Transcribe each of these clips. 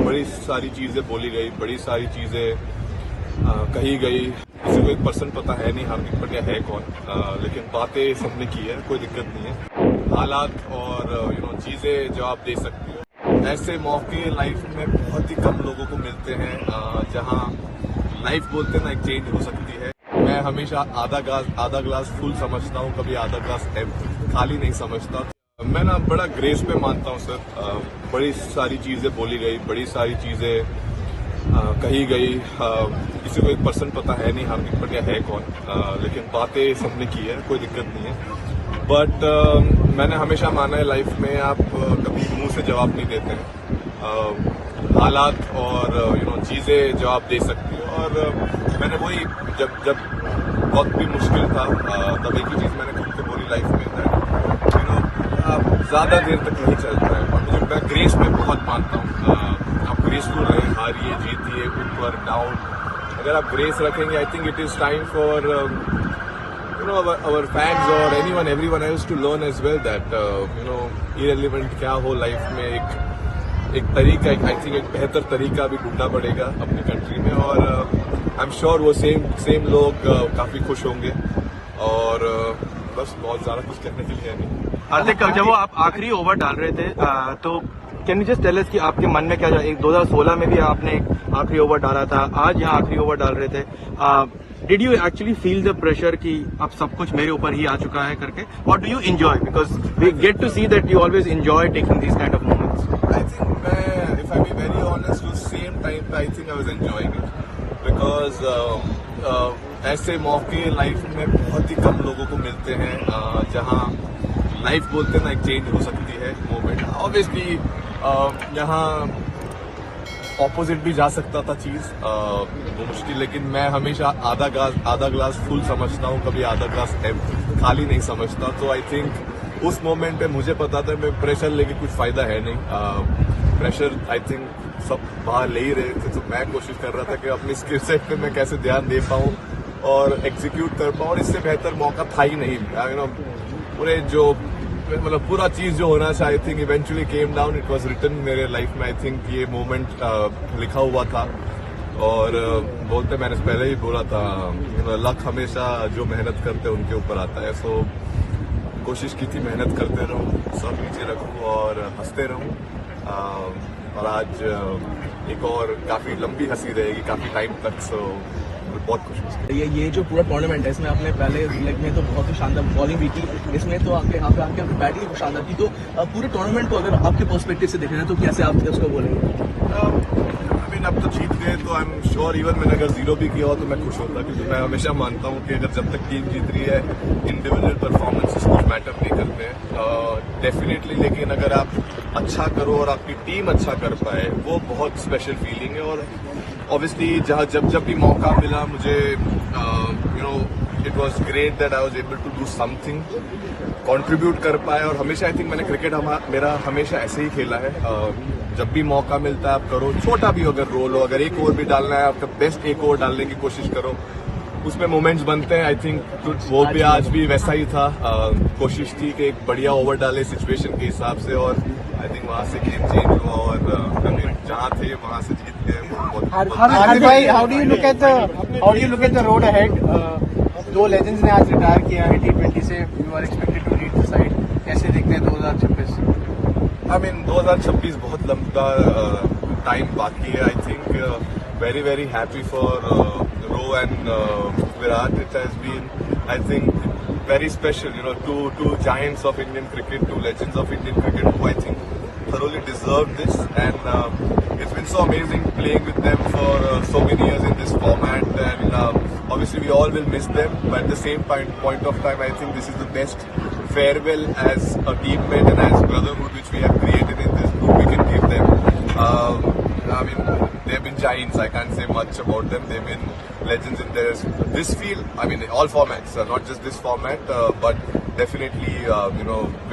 बड़ी सारी चीजें बोली गई, बड़ी सारी चीजें कही गई। किसी को 1% पता है नहीं हार्दिक पांड्या है कौन, लेकिन बातें सबने की है, कोई दिक्कत नहीं है। हालात और चीजें जवाब दे सकती है। ऐसे मौके लाइफ में बहुत ही कम लोगों को मिलते हैं जहां लाइफ बोलते ना एक चेंज हो सकती है। मैं हमेशा आधा ग्लास फुल समझता हूँ, कभी आधा ग्लास खाली नहीं समझता। मैं ना बड़ा ग्रेस पे मानता हूँ सर। बड़ी सारी चीजें बोली गई, बड़ी सारी चीजें कही गई। किसी को 1% पता है नहीं हार्दिक पांड्या है कौन, लेकिन बातें सबने की है, कोई दिक्कत नहीं है। बट मैंने हमेशा माना है लाइफ में आप कभी मुंह से जवाब नहीं देते हैं। हालात और चीजें जवाब दे सकती है। और मैंने वही जब वक्त भी मुश्किल था तब एक ही चीज मैंने खुद को बोली लाइफ में, आप ज्यादा देर तक नहीं चलता है। और मुझे मैं ग्रेस में बहुत मानता हूँ। आप ग्रेसफुल रहे, हारिए जीतिए, ऊपर डाउन, अगर आप ग्रेस रखेंगे I think it is time for our fans or everyone else to learn as well that irrelevant क्या हो लाइफ में, एक तरीका, आई थिंक एक बेहतर तरीका भी ढूंढना पड़ेगा अपनी कंट्री में। और आई एम श्योर वो सेम लोग काफी खुश होंगे। और बस बहुत ज्यादा कुछ कहने के लिए है नहीं। हार्दिक, जब वो आप आखिरी ओवर डाल रहे थे तो can you just tell us कि आपके मन में क्या था? 2016 में भी आपने आखिरी ओवर डाला था, आज यहाँ आखिरी ओवर डाल रहे थे। Did you actually feel the pressure कि अब सब कुछ मेरे ऊपर ही आ चुका है करके? Or do you enjoy? Because we get to see that you always enjoy taking these kind of moments. I think if I be very honest, at the same time I think I was enjoying it because ऐसे मौके life में बहुत ही कम लोगों को मिलते हैं जहां life बोलते ना एक चेंज हो सकती है मोमेंट। ऑब्वियसली यहाँ ऑपोजिट भी जा सकता था चीज, वो मुश्किल, लेकिन मैं हमेशा आधा ग्लास फुल समझता हूँ, कभी आधा ग्लास खाली नहीं समझता। तो आई थिंक उस मोमेंट पे मुझे पता था मैं प्रेशर लेके कुछ फायदा है नहीं। प्रेशर आई थिंक सब बाहर ले ही रहे थे, तो मैं कोशिश कर रहा था कि अपनी स्किल सेट पे मैं कैसे ध्यान दे पाऊँ और एग्जीक्यूट कर पाऊँ। और इससे बेहतर मौका था ही नहीं। पूरे जो मतलब पूरा चीज जो होना चाहिए I think eventually came down, it was written मेरे लाइफ में। आई थिंक ये मोमेंट लिखा हुआ था। और बोलते मैंने पहले ही बोला था, लक हमेशा जो मेहनत करते हैं उनके ऊपर आता है। सो कोशिश की थी मेहनत करते रहूं, सब नीचे रखूं और हंसते रहूं। और आज एक और काफी लंबी हंसी रहेगी काफी टाइम तक। सो बहुत खुश। ये जो पूरा टूर्नामेंट है इसमें आपने पहले लेग में तो बहुत ही शानदार बॉलिंग भी की, इसमें तो आपके यहाँ पे आपकी बैटिंग भी शानदार की। तो पूरे टूर्नामेंट को अगर आपके पर्सपेक्टिव से देख रहे हैं तो कैसे आप उसको बोलेंगे? अब तो जीत गए तो आई एम श्योर इवन मैंने अगर 0 भी किया हो तो मैं खुश होता, क्योंकि मैं हमेशा मानता हूँ कि अगर जब तक टीम जीत रही है इंडिविजुअल परफॉर्मेंसेस कुछ मैटर नहीं करते हैं डेफिनेटली। लेकिन अगर आप अच्छा करो और आपकी टीम अच्छा कर पाए, वो बहुत स्पेशल फीलिंग है। और ऑब्वियसली जब भी मौका मिला मुझे it was great that I was able to do something, contribute कर पाए। और हमेशा आई थिंक मैंने क्रिकेट मेरा हमेशा ऐसे ही खेला है। जब भी मौका मिलता है आप करो, छोटा भी अगर रोल हो, अगर एक ओवर भी डालना है आपका बेस्ट एक ओवर डालने की कोशिश करो, उसमें मोमेंट्स बनते हैं। आई थिंक वो भी आज भी वैसा ही था। कोशिश थी कि एक बढ़िया ओवर डाले सिचुएशन के हिसाब से, और आई थिंक वहां से गेम चेंज हुआ और जहां थे वहां से जीत गए। हार्दिक भाई, how do you look at the road ahead? दो लेजेंड्स ने आज रिटायर किया है T20 से, you are expected to lead the side, कैसे देखते हैं 2026? आई मीन 2026 बहुत लंबा टाइम बाकी है। I think very happy for Ro and Virat. It has been I think very special, two giants of Indian cricket, two legends of Indian cricket who I think thoroughly deserve this, and it's been so amazing playing with them for so many years in this format, and obviously we all will miss them, but at the same point of time I think this is the best farewell as a teammate and as brotherhood which we have created in this group we can give them. I mean, they've been giants. I can't say much about them. They've been legends in this field. I mean, all formats, not just this format, but definitely,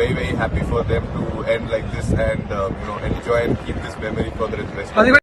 very happy for them to end like this and enjoy and keep this memory for the rest.